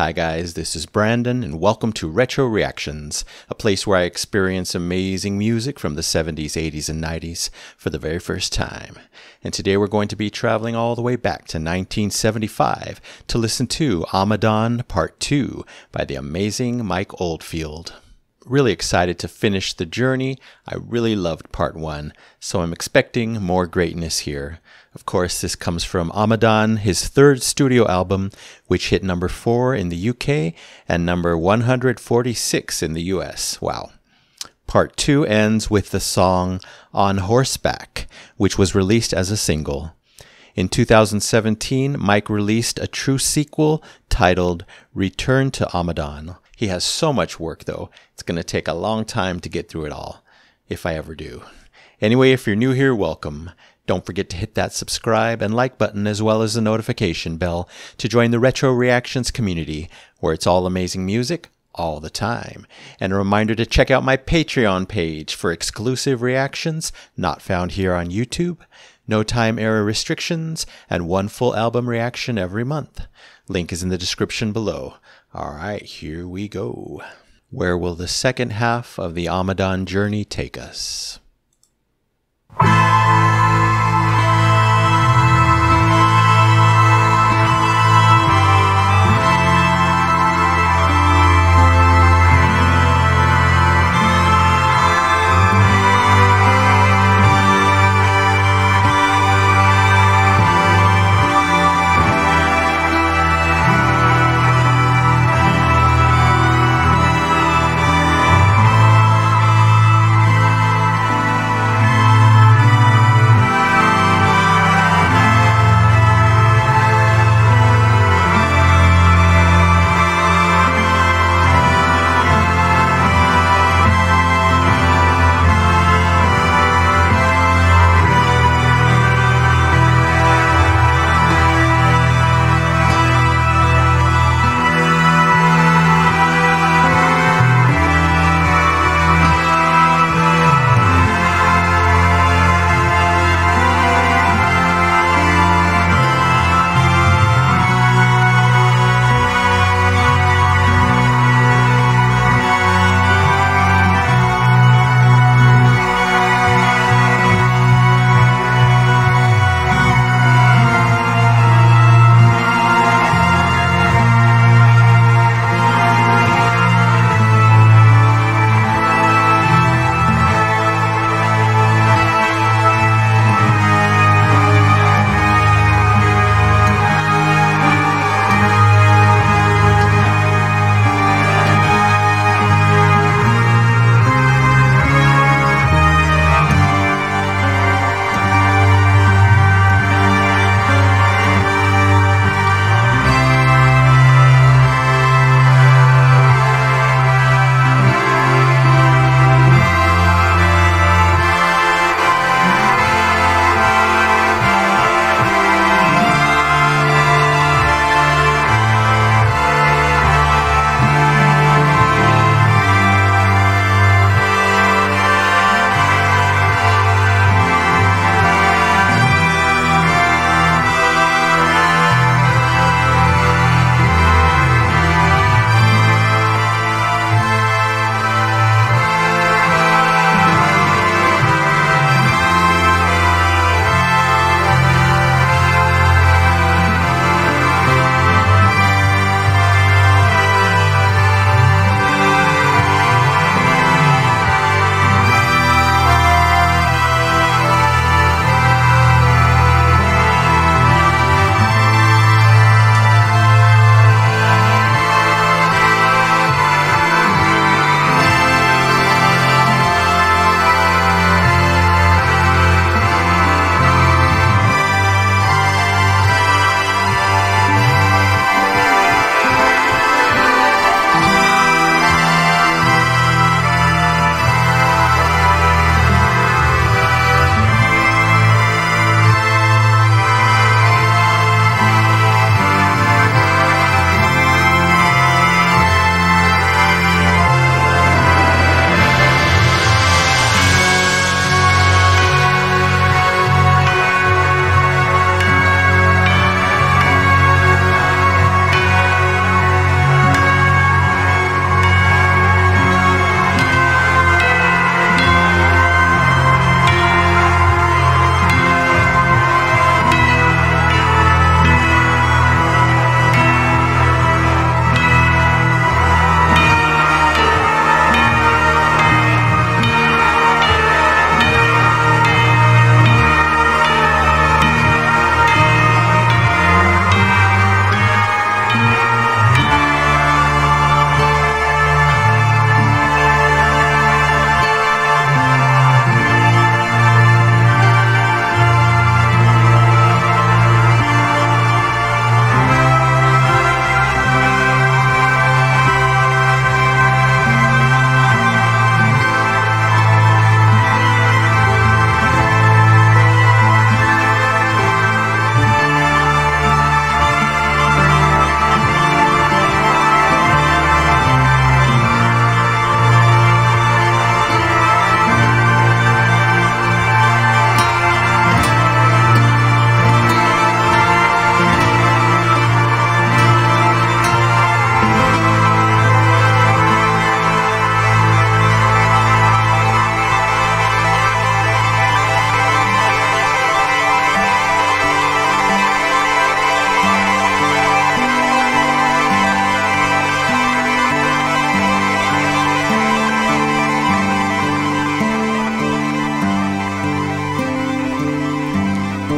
Hi guys, this is Brandon and welcome to Retro Reactions, a place where I experience amazing music from the 70s, 80s, and 90s for the very first time. And today we're going to be traveling all the way back to 1975 to listen to Ommadawn Part 2 by the amazing Mike Oldfield. Really excited to finish the journey. I really loved Part 1, so I'm expecting more greatness here. Of course, this comes from Ommadawn, his third studio album, which hit number 4 in the UK and number 146 in the US. Wow. Part 2 ends with the song On Horseback, which was released as a single. In 2017, Mike released a true sequel titled Return to Ommadawn. He has so much work, though. It's going to take a long time to get through it all, if I ever do. Anyway, if you're new here, welcome. Don't forget to hit that subscribe and like button as well as the notification bell to join the Retro Reactions community, where it's all amazing music all the time. And a reminder to check out my Patreon page for exclusive reactions not found here on YouTube, no time error restrictions, and one full album reaction every month. Link is in the description below. Alright, here we go. Where will the second half of the Ommadawn journey take us?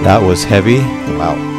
That was heavy. Wow.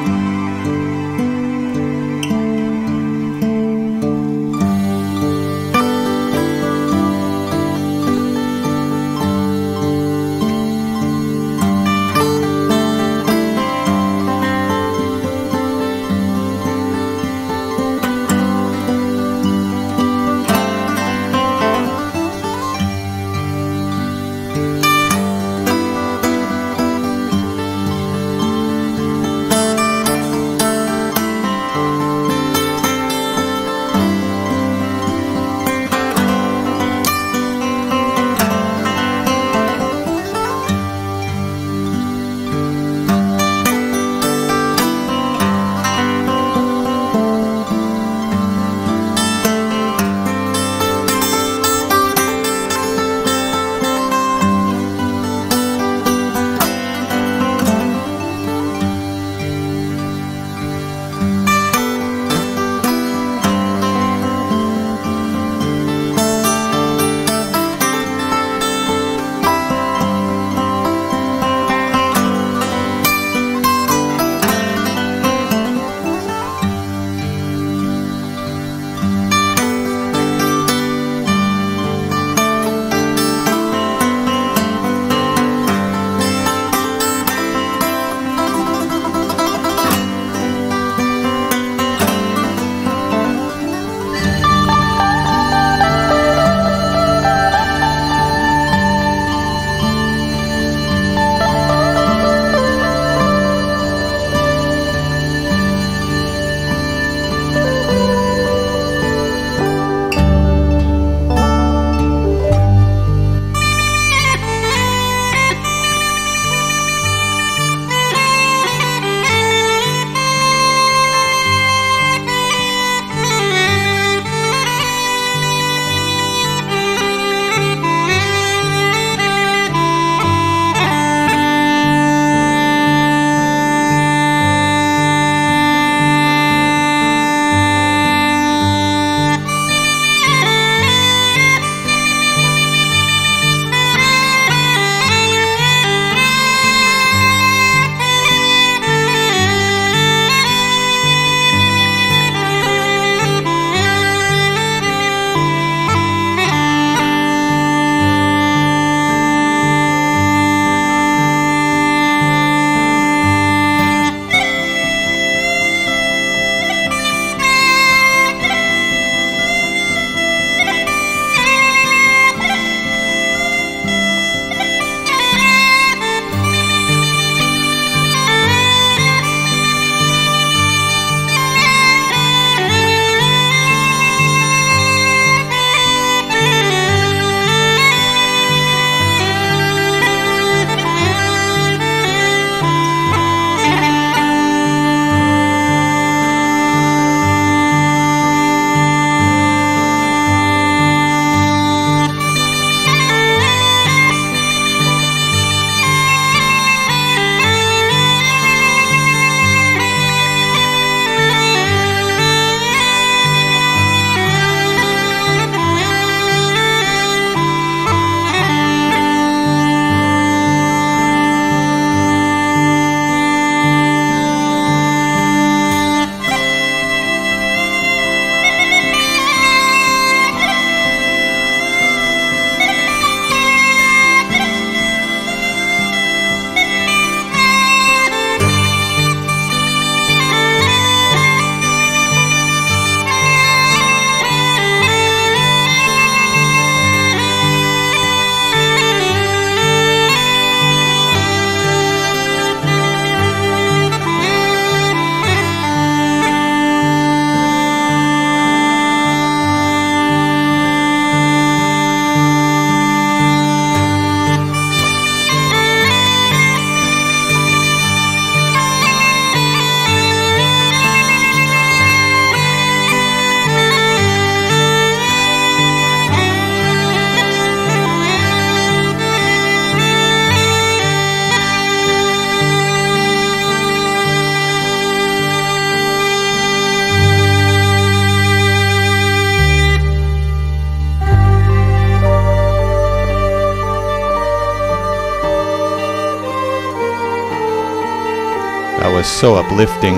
was so uplifting.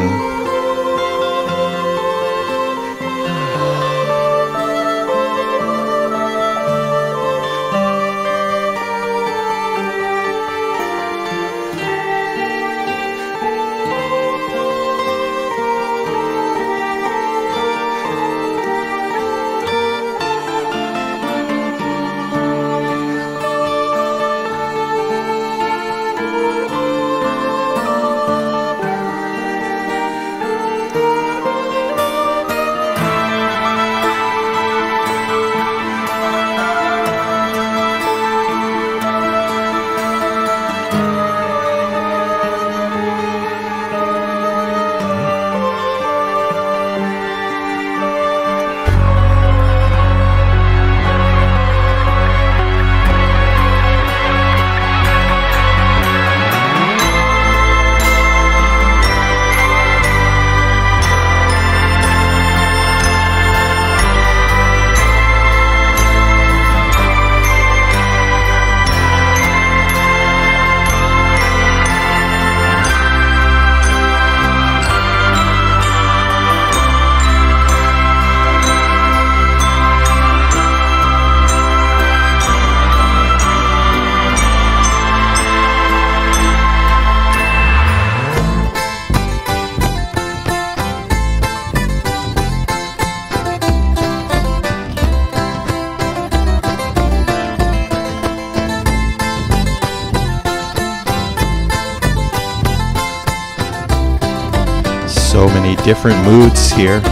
So many different moods here.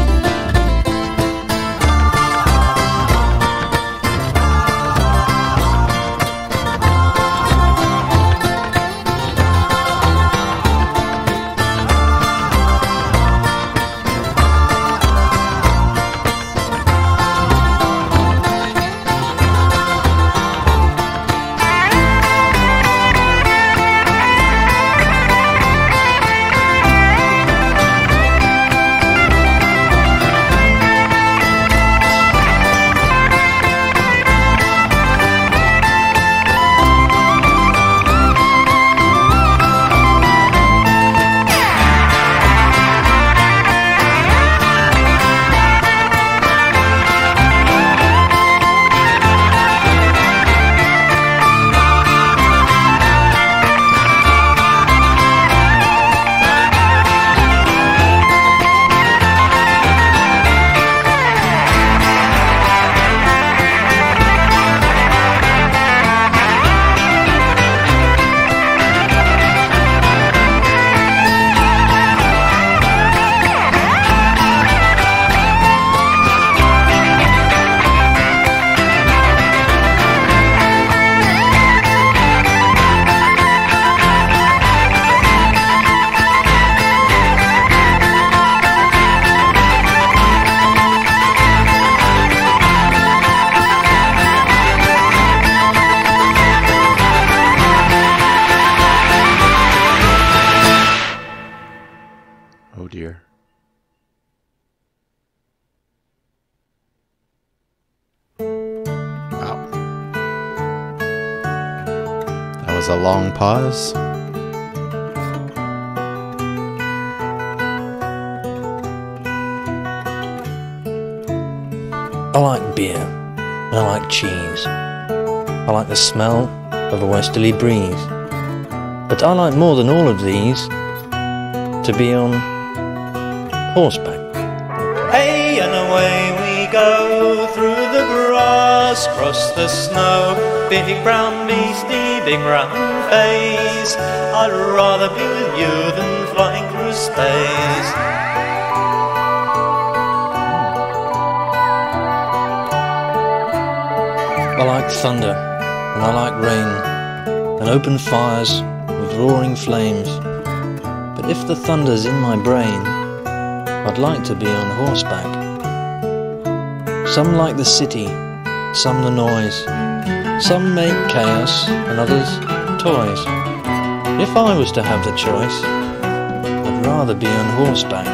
Oh dear. Wow. That was a long pause. I like beer, and I like cheese. I like the smell of a westerly breeze. But I like more than all of these to be on horseback. Hey, and away we go through the grass, cross the snow. Big brown beastie, big brown face. I'd rather be with you than flying through space. I like thunder, and I like rain, and open fires with roaring flames. But if the thunder's in my brain, I'd like to be on horseback. Some like the city, some the noise. Some make chaos, and others toys. If I was to have the choice, I'd rather be on horseback.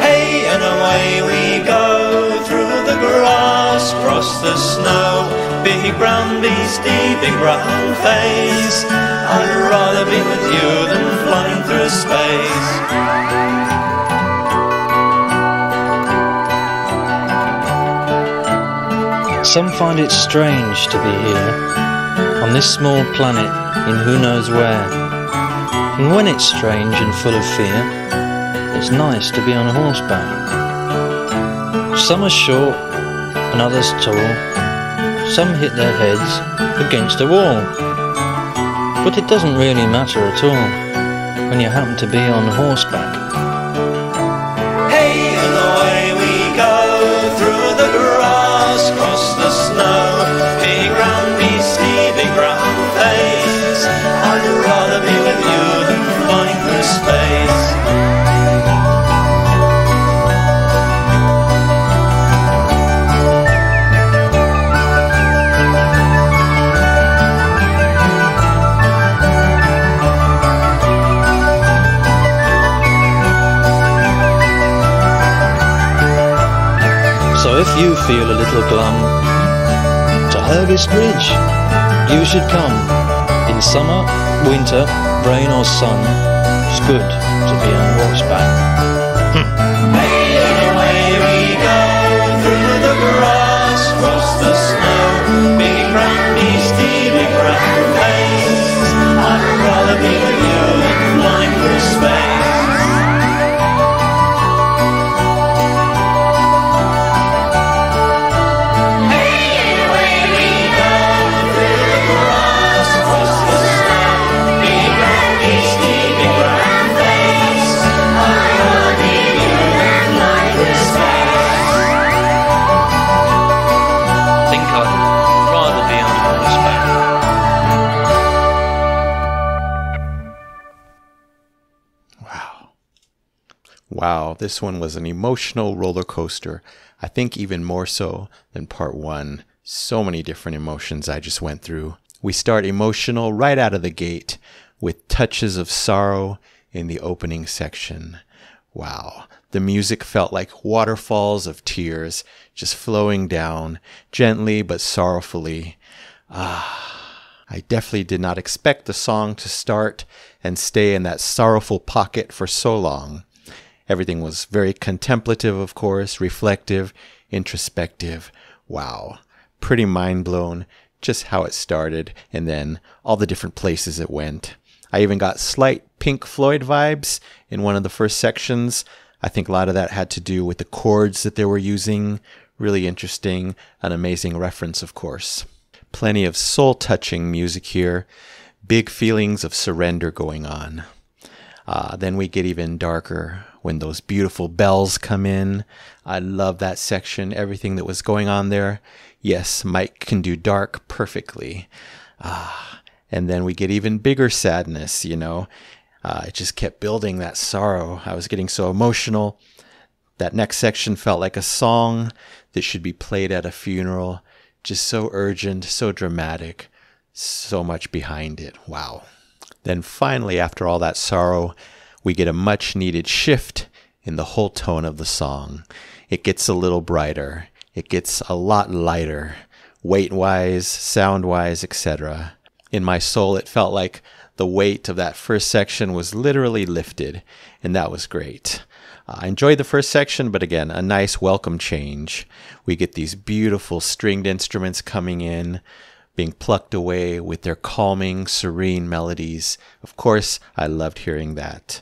Hey, and away we go through the grass, cross the snow. Big brown beastie, big brown face. I'd rather be with you than flying through Some find it strange to be here, on this small planet in who knows where. And when it's strange and full of fear, it's nice to be on horseback. Some are short and others tall, some hit their heads against a wall. But it doesn't really matter at all when you happen to be on horseback. Hey, and away we go through the grass, across the snow. Big round beastie, big round face. I'd rather be with you than flying through space. So if you feel a little glum, to Hervis Bridge you should come. In summer, winter, rain or sun, it's good to be on horseback. Hey, and away we go through the grass, across the snow. Big brown beastie, big brown face. I'd rather be with you than flying through space. Wow, this one was an emotional roller coaster. I think even more so than part one. So many different emotions I just went through. We start emotional right out of the gate with touches of sorrow in the opening section. Wow, the music felt like waterfalls of tears just flowing down gently but sorrowfully. I definitely did not expect the song to start and stay in that sorrowful pocket for so long. Everything was very contemplative, of course, reflective, introspective. Wow, pretty mind blown just how it started and then all the different places it went. I even got slight Pink Floyd vibes in one of the first sections. I think a lot of that had to do with the chords that they were using. Really interesting, an amazing reference, of course. Plenty of soul-touching music here. Big feelings of surrender going on. Then we get even darker when those beautiful bells come in. I love that section, everything that was going on there. Yes, Mike can do dark perfectly. And then we get even bigger sadness, you know. It just kept building that sorrow. I was getting so emotional. That next section felt like a song that should be played at a funeral. Just so urgent, so dramatic, so much behind it. Wow. Then finally, after all that sorrow, we get a much needed shift in the whole tone of the song. It gets a little brighter. It gets a lot lighter, weight-wise, sound-wise, etc. In my soul, it felt like the weight of that first section was literally lifted, and that was great. I enjoyed the first section, but again, a nice welcome change. We get these beautiful stringed instruments coming in, being plucked away with their calming, serene melodies. Of course, I loved hearing that.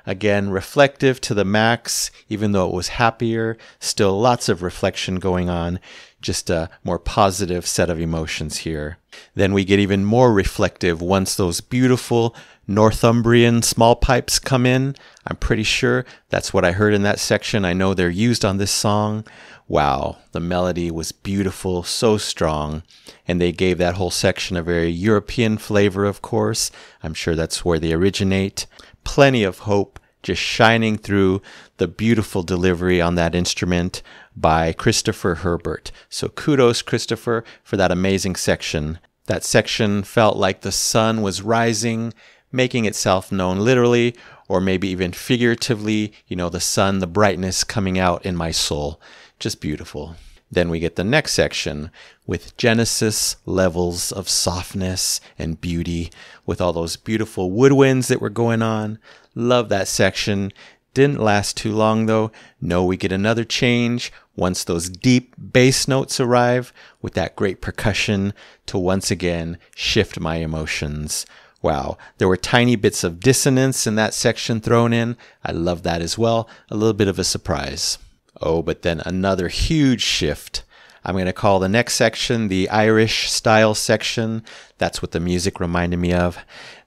Again, reflective to the max, even though it was happier, still lots of reflection going on, just a more positive set of emotions here. Then we get even more reflective once those beautiful Northumbrian small pipes come in. I'm pretty sure that's what I heard in that section. I know they're used on this song. Wow, the melody was beautiful, so strong, and they gave that whole section a very European flavor, of course. I'm sure that's where they originate. Plenty of hope just shining through the beautiful delivery on that instrument by Christopher Herbert. So kudos, Christopher, for that amazing section. That section felt like the sun was rising, making itself known literally, or maybe even figuratively, you know, the sun, the brightness coming out in my soul. Just beautiful. Then we get the next section with Genesis levels of softness and beauty with all those beautiful woodwinds that were going on. Love that section. Didn't last too long though. No, we get another change once those deep bass notes arrive with that great percussion to once again shift my emotions. Wow, there were tiny bits of dissonance in that section thrown in. I love that as well. A little bit of a surprise. Oh, but then another huge shift. I'm going to call the next section the Irish style section. That's what the music reminded me of.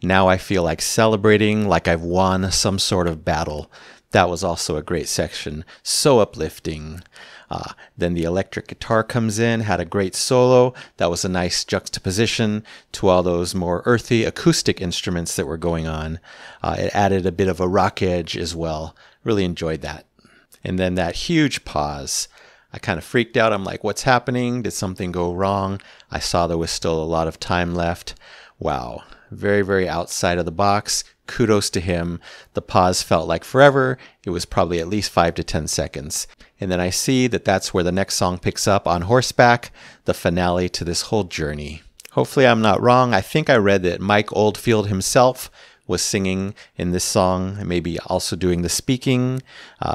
Now I feel like celebrating, like I've won some sort of battle. That was also a great section. So uplifting. Then the electric guitar comes in, had a great solo. That was a nice juxtaposition to all those more earthy acoustic instruments that were going on. It added a bit of a rock edge as well. Really enjoyed that. And then that huge pause. I kind of freaked out. I'm like, what's happening? Did something go wrong? I saw there was still a lot of time left. Wow. Very, very outside of the box. Kudos to him. The pause felt like forever. It was probably at least 5 to 10 seconds. And then I see that that's where the next song picks up on horseback, the finale to this whole journey. Hopefully I'm not wrong. I think I read that Mike Oldfield himself was singing in this song, maybe also doing the speaking.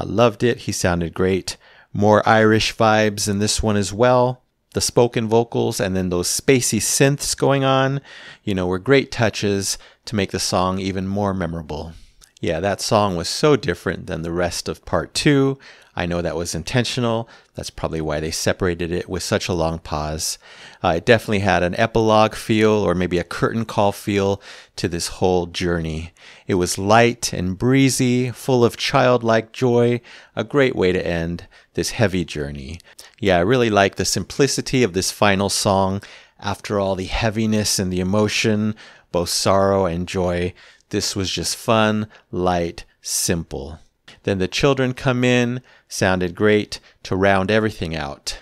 Loved it. He sounded great. More Irish vibes in this one as well. The spoken vocals and then those spacey synths going on, were great touches to make the song even more memorable. Yeah, that song was so different than the rest of part 2. I know that was intentional. That's probably why they separated it with such a long pause. It definitely had an epilogue feel or maybe a curtain call feel to this whole journey. It was light and breezy, full of childlike joy, a great way to end this heavy journey. Yeah, I really like the simplicity of this final song. After all the heaviness and the emotion, both sorrow and joy, this was just fun, light, simple. Then the children come in, sounded great to round everything out.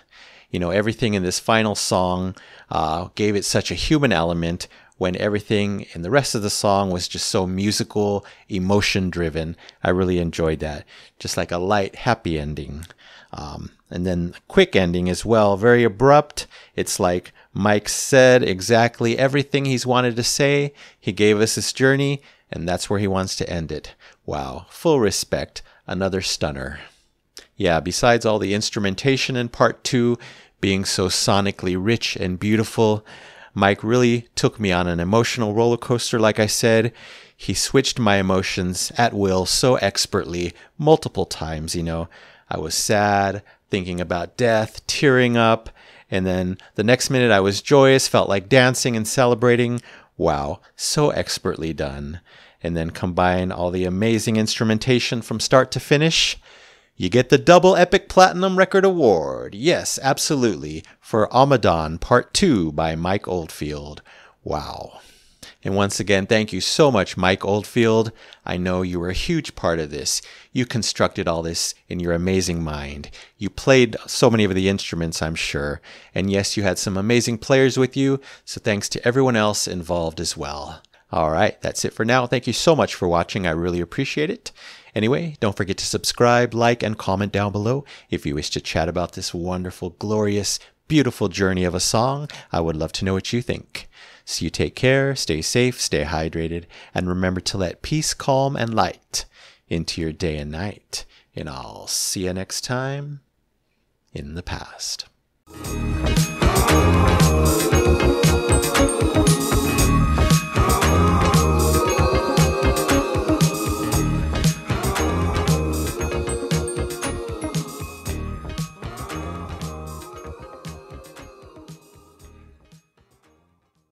Everything in this final song gave it such a human element when everything in the rest of the song was just so musical, emotion-driven. I really enjoyed that. Just like a light, happy ending. And then a quick ending as well, very abrupt. It's like Mike said exactly everything he's wanted to say. He gave us this journey, and that's where he wants to end it. Wow, full respect. Another stunner. Yeah, besides all the instrumentation in part 2 being so sonically rich and beautiful, Mike really took me on an emotional roller coaster, like I said. He switched my emotions at will so expertly multiple times, I was sad, thinking about death, tearing up, and then the next minute I was joyous, felt like dancing and celebrating. Wow, so expertly done. And then combine all the amazing instrumentation from start to finish, you get the double Epic Platinum Record Award. Yes, absolutely, for Ommadawn Part 2 by Mike Oldfield. Wow. And once again, thank you so much, Mike Oldfield. I know you were a huge part of this. You constructed all this in your amazing mind. You played so many of the instruments, I'm sure. And yes, you had some amazing players with you, so thanks to everyone else involved as well. All right, that's it for now. Thank you so much for watching. I really appreciate it. Anyway, don't forget to subscribe, like, and comment down below if you wish to chat about this wonderful, glorious, beautiful journey of a song. I would love to know what you think. So you take care, stay safe, stay hydrated, and remember to let peace, calm, and light into your day and night. And I'll see you next time in the past.